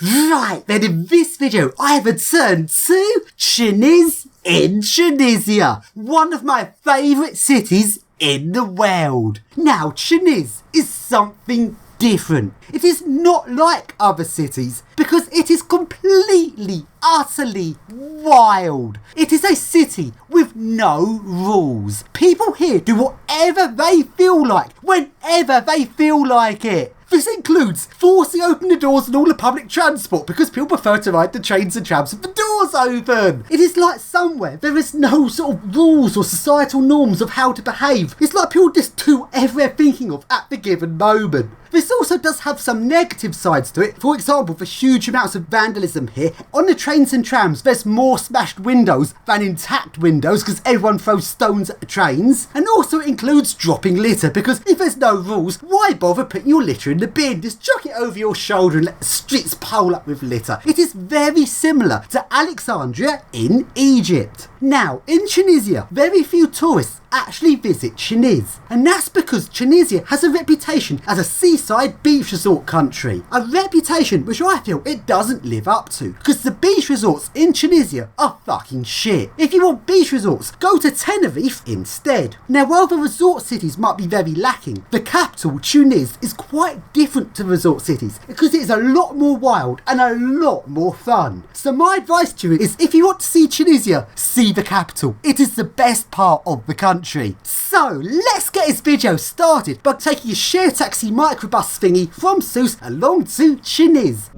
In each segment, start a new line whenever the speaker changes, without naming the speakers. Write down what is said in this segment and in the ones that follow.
Right, then in this video I have returned to Tunis in Tunisia, one of my favourite cities in the world. Now Tunis is something different. It is not like other cities because it is completely, utterly wild. It is a city with no rules. People here do whatever they feel like, whenever they feel like it. This includes forcing open the doors on all the public transport because people prefer to ride the trains and trams with the doors open. It is like somewhere there is no sort of rules or societal norms of how to behave. It's like people just do whatever they're thinking of at the given moment. This also does have some negative sides to it. For example, the huge amounts of vandalism here. On the trains and trams, there's more smashed windows than intact windows because everyone throws stones at the trains. And also it includes dropping litter because if there's no rules, why bother putting your litter in the bin? Just chuck it over your shoulder and let the streets pile up with litter. It is very similar to Alexandria in Egypt. Now, in Tunisia, very few tourists actually visit Tunis, and that's because Tunisia has a reputation as a seaside beach resort country, a reputation which I feel it doesn't live up to, because the beach resorts in Tunisia are fucking shit. If you want beach resorts, go to Tenerife instead. Now while the resort cities might be very lacking, the capital, Tunis, is quite different to resort cities because it is a lot more wild and a lot more fun. So my advice to you is, if you want to see Tunisia, see the capital. It is the best part of the country. So let's get this video started by taking a share taxi microbus thingy from Sousse along to Tunis.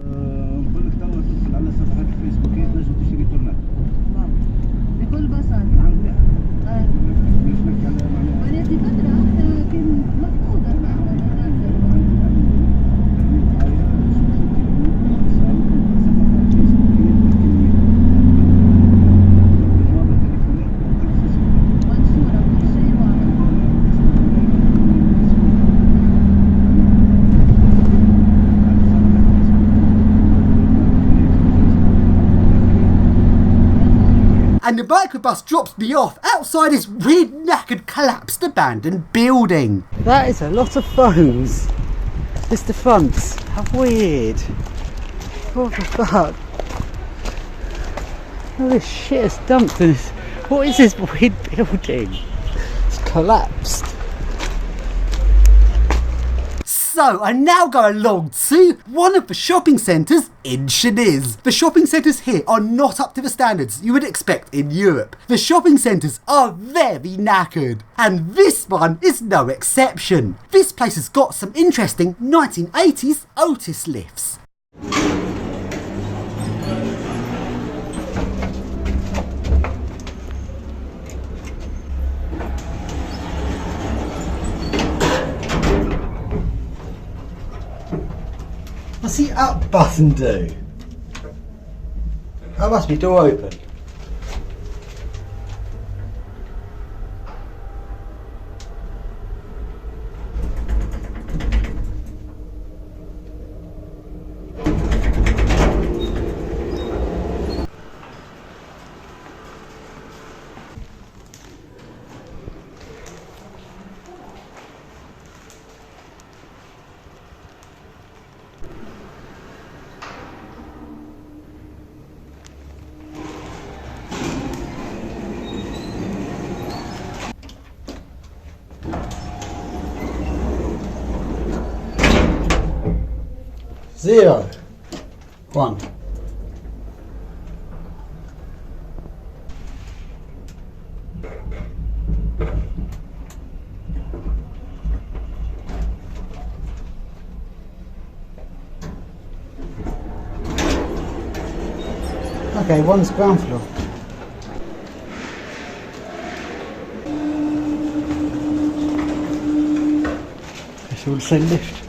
And the microbus drops me off outside this weird, knackered, collapsed, abandoned building. That is a lot of phones. Just the fronts. How weird. What the fuck? All this shit is dumped in this. What is this weird building? It's collapsed. So I now go along to one of the shopping centres in Tunis. The shopping centres here are not up to the standards you would expect in Europe. The shopping centres are very knackered, and this one is no exception. This place has got some interesting 1980s Otis lifts. What's the up button do? That must be door open. Zero. One. Okay, one's ground floor. It's all the same lift.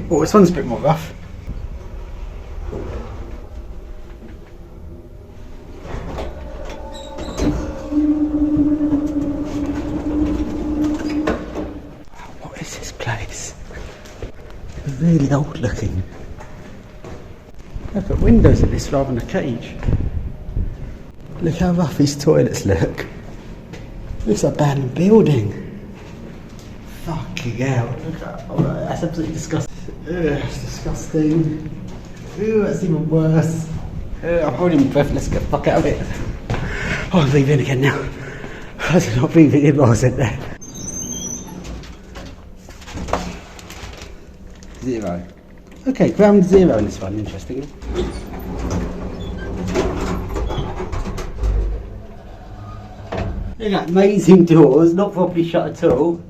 Oh, this one's a bit more rough. What is this place? It's really old looking. I've got windows at this rather than a cage. Look how rough these toilets look. Looks like an abandoned building. Fucking hell. Oh, that's absolutely disgusting. It's disgusting. Ooh, that's even worse. I'm holding my breath. Let's get the fuck out of it. Oh, I'm breathing again now. I was not breathing in while I was in there. 0. Okay, ground 0 in this one, interestingly. Look at that, amazing doors, not properly shut at all.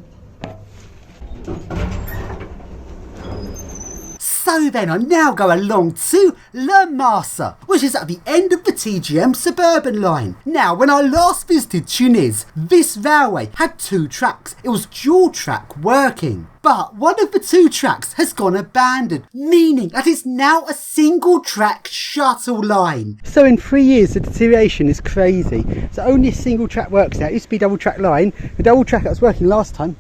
So then I now go along to Marsa, which is at the end of the TGM suburban line. Now, when I last visited Tunis, this railway had 2 tracks. It was dual track working. But one of the 2 tracks has gone abandoned, meaning that it's now a single track shuttle line. So in 3 years the deterioration is crazy. So only a single track works now. It used to be double track line. The double track that was working last time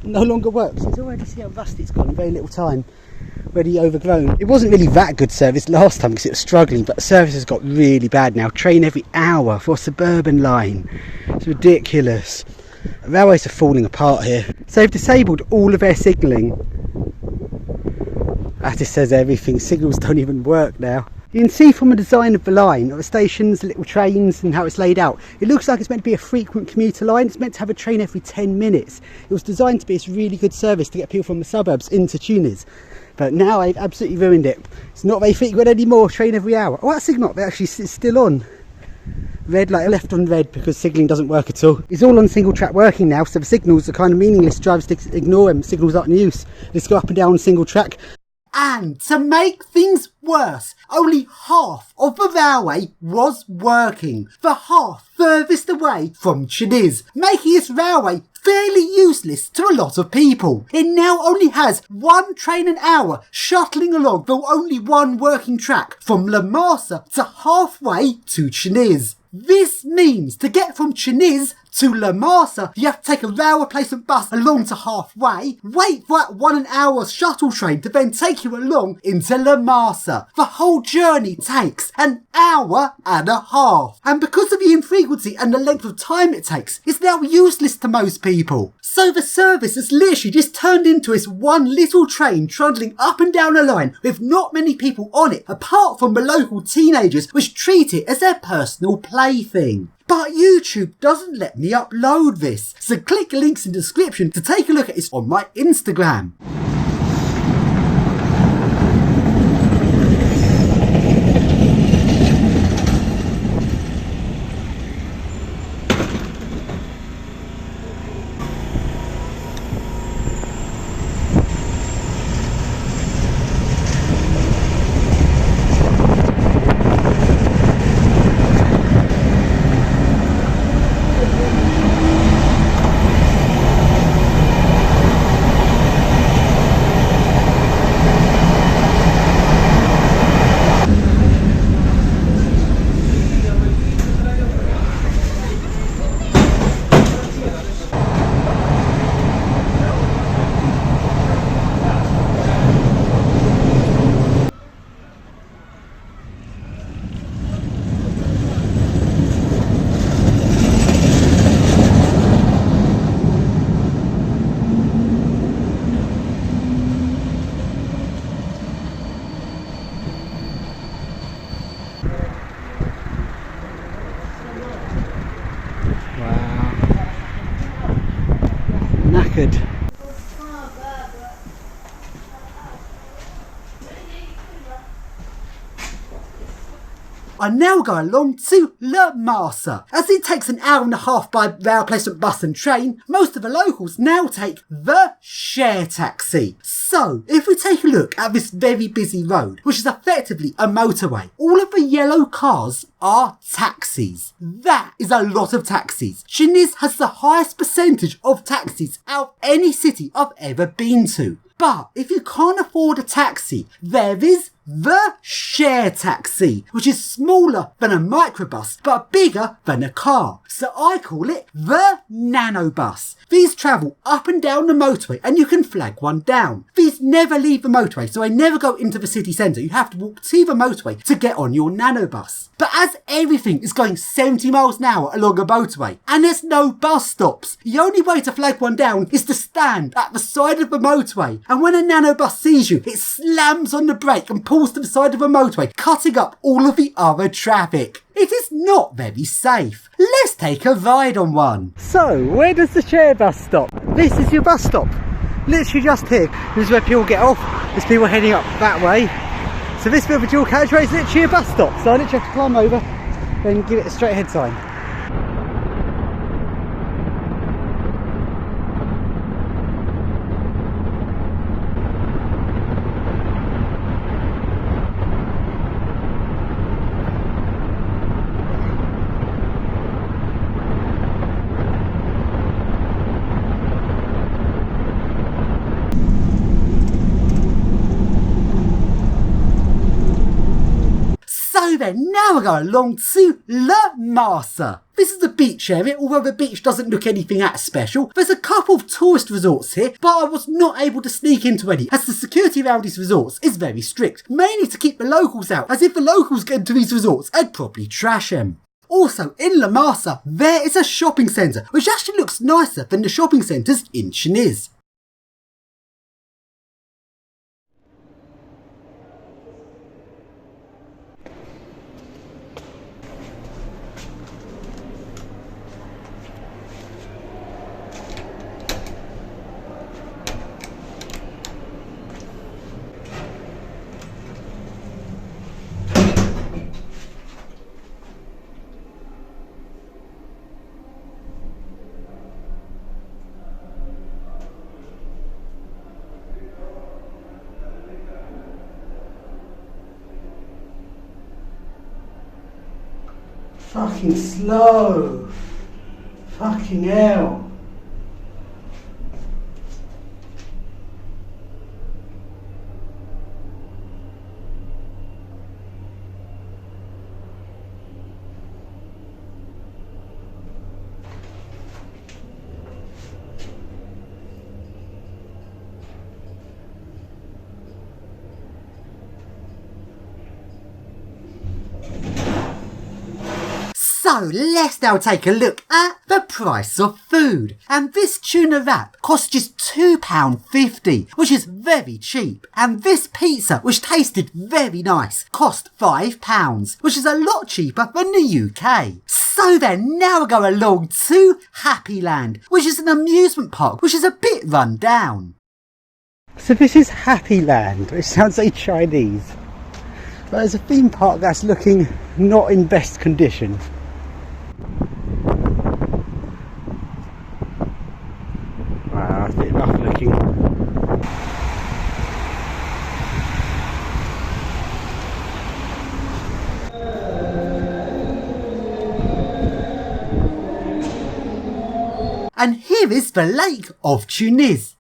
no longer works. You can already see how rusty it's gone in very little time. Already overgrown. It wasn't really that good service last time because it was struggling, but the service has got really bad now. Train every hour for a suburban line. It's ridiculous. Railways are falling apart here. So they've disabled all of their signalling. That just says everything. Signals don't even work now. You can see from the design of the line, of the stations, the little trains and how it's laid out, it looks like it's meant to be a frequent commuter line. It's meant to have a train every 10 minutes. It was designed to be a really good service to get people from the suburbs into Tunis. But now I've absolutely ruined it. It's not very frequent anymore, train every hour. Oh, that signal actually is still on. Red, like left on red because signalling doesn't work at all. It's all on single track working now, so the signals are kind of meaningless. Drivers ignore them, signals aren't in use. Let's go up and down on single track. And to make things worse, only half of the railway was working. The half furthest away from Tunis, making this railway fairly useless to a lot of people. It now only has 1 train an hour shuttling along the only 1 working track from Marsa to halfway to Tunis. This means to get from Tunis to Marsa, you have to take a rail replacement bus along to halfway, wait for that 1 hour shuttle train to then take you along into Marsa. The whole journey takes an hour and a half. And because of the infrequency and the length of time it takes, it's now useless to most people. So the service has literally just turned into this 1 little train trundling up and down a line with not many people on it, apart from the local teenagers which treat it as their personal plaything. But YouTube doesn't let me upload this, so click the links in the description to take a look at this on my Instagram. Knackered. I now go along to Marsa. As it takes an hour and a half by rail replacement bus and train, most of the locals now take the share taxi. So, if we take a look at this very busy road, which is effectively a motorway, all of the yellow cars are taxis. That is a lot of taxis. Tunis has the highest percentage of taxis out of any city I've ever been to. But if you can't afford a taxi, there is the share taxi, which is smaller than a microbus but bigger than a car. So I call it the nanobus. These travel up and down the motorway and you can flag one down. These never leave the motorway, so they never go into the city centre. You have to walk to the motorway to get on your nanobus. But as everything is going 70 miles an hour along a motorway and there's no bus stops, the only way to flag one down is to stand at the side of the motorway. And when a nanobus sees you, it slams on the brake and pulls to the side of the motorway, cutting up all of the other traffic. It is not very safe. Let's take a ride on one. So, where does the share bus stop? This is your bus stop. Literally just here. This is where people get off. There's people heading up that way. So this bit of a dual carriageway is literally a bus stop. So I literally have to climb over and give it a straight ahead sign. So then, now we're going along to La Marsa. This is the beach area, although the beach doesn't look anything that special. There's a couple of tourist resorts here, but I was not able to sneak into any, as the security around these resorts is very strict, mainly to keep the locals out, as if the locals get into these resorts, I'd probably trash them. Also, in La Marsa, there is a shopping centre, which actually looks nicer than the shopping centres in Tunis. Fucking slow. Fucking hell. So let's now take a look at the price of food. And this tuna wrap costs just £2.50, which is very cheap. And this pizza, which tasted very nice, cost £5, which is a lot cheaper than the UK. So then, now we're going along to Happy Land, which is an amusement park, which is a bit run down. So this is Happy Land, which sounds like Chinese. But there's a theme park that's looking not in best condition. Wow, it's a bit rough looking. And here is the Lake of Tunis.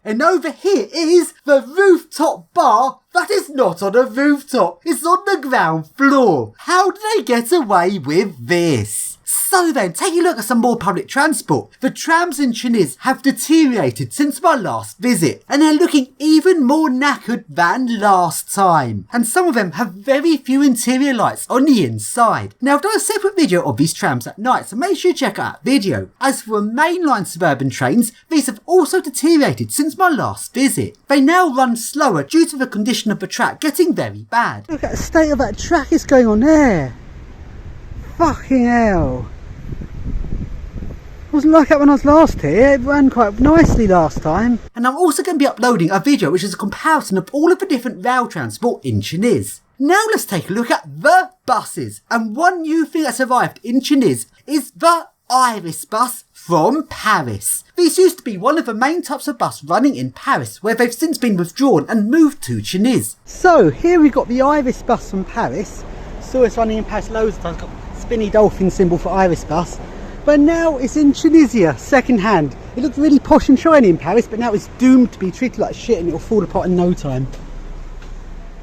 And over here is the rooftop bar that is not on a rooftop, it's on the ground floor. How did they get away with this? So then, taking a look at some more public transport. The trams in Tunis have deteriorated since my last visit, and they're looking even more knackered than last time. And some of them have very few interior lights on the inside. Now, I've done a separate video of these trams at night, so make sure you check out that video. As for mainline suburban trains, these have also deteriorated since my last visit. They now run slower due to the condition of the track getting very bad. Look at the state of that track is going on there. Fucking hell. It wasn't like that when I was last here, it ran quite nicely last time. And I'm also going to be uploading a video which is a comparison of all of the different rail transport in Tunis. Now let's take a look at the buses. And one new thing that's arrived in Tunis is the Iris bus from Paris. These used to be one of the main types of bus running in Paris, where they've since been withdrawn and moved to Tunis. So here we've got the Iris bus from Paris. Saw us running in Paris loads of times, got spinny dolphin symbol for Iris bus. But now it's in Tunisia, second-hand. It looked really posh and shiny in Paris, but now it's doomed to be treated like shit and it'll fall apart in no time.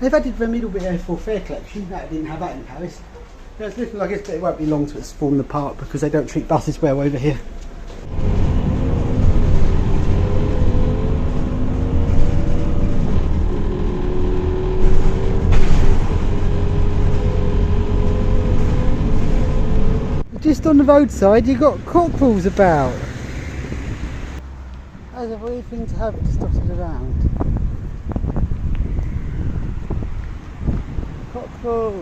They've added the middle bit for fair collection. That didn't have that in Paris. It's looking like it won't be long till it's fallen apart because they don't treat buses well over here. Just on the roadside you've got cockerels about. That's a weird thing to have just dotted around. Cockerel!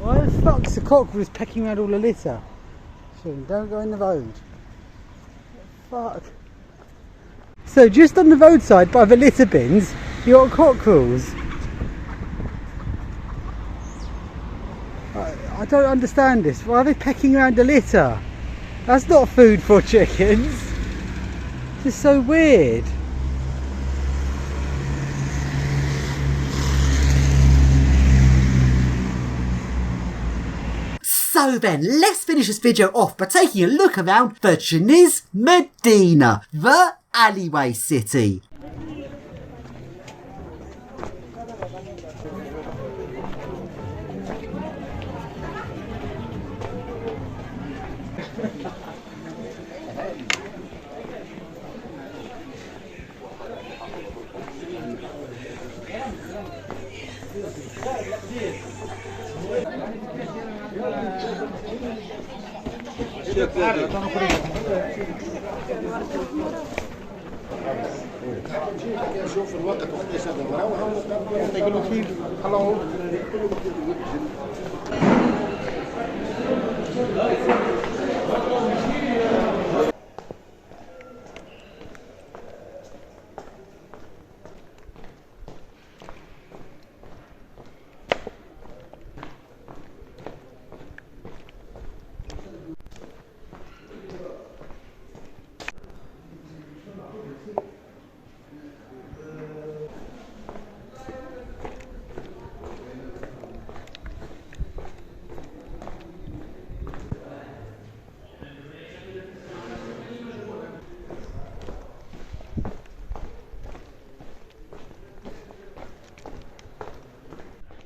Why the fuck's the cockerel is pecking around all the litter? Shouldn't, don't go in the road. Fuck. So just on the roadside by the litter bins you got cockerels. I don't understand this. Why are they pecking around the litter? That's not food for chickens. This is so weird. So then, let's finish this video off by taking a look around the Tunis Medina, the alleyway city.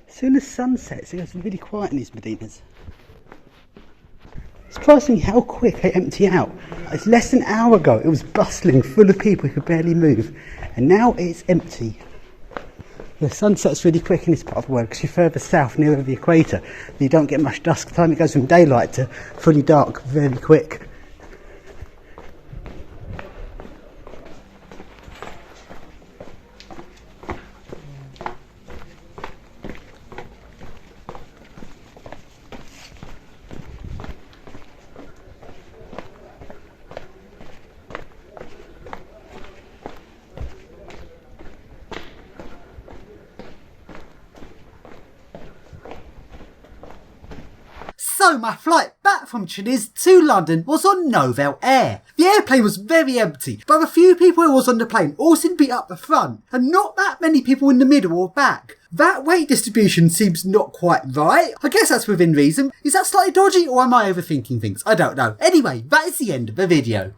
As soon as sun sets, it gets really quiet in these Medinas. It's surprising how quick they empty out. It's less than an hour ago, it was bustling, full of people who could barely move. And now it's empty. The sun sets really quick in this part of the world because you're further south, nearer the equator. You don't get much dusk time. It goes from daylight to fully dark very quick. So my flight back from Tunis to London was on Novel Air. The airplane was very empty, but a few people who was on the plane all seemed to be up the front, and not that many people in the middle or back. That weight distribution seems not quite right. I guess that's within reason. Is that slightly dodgy, or am I overthinking things? I don't know. Anyway, that is the end of the video.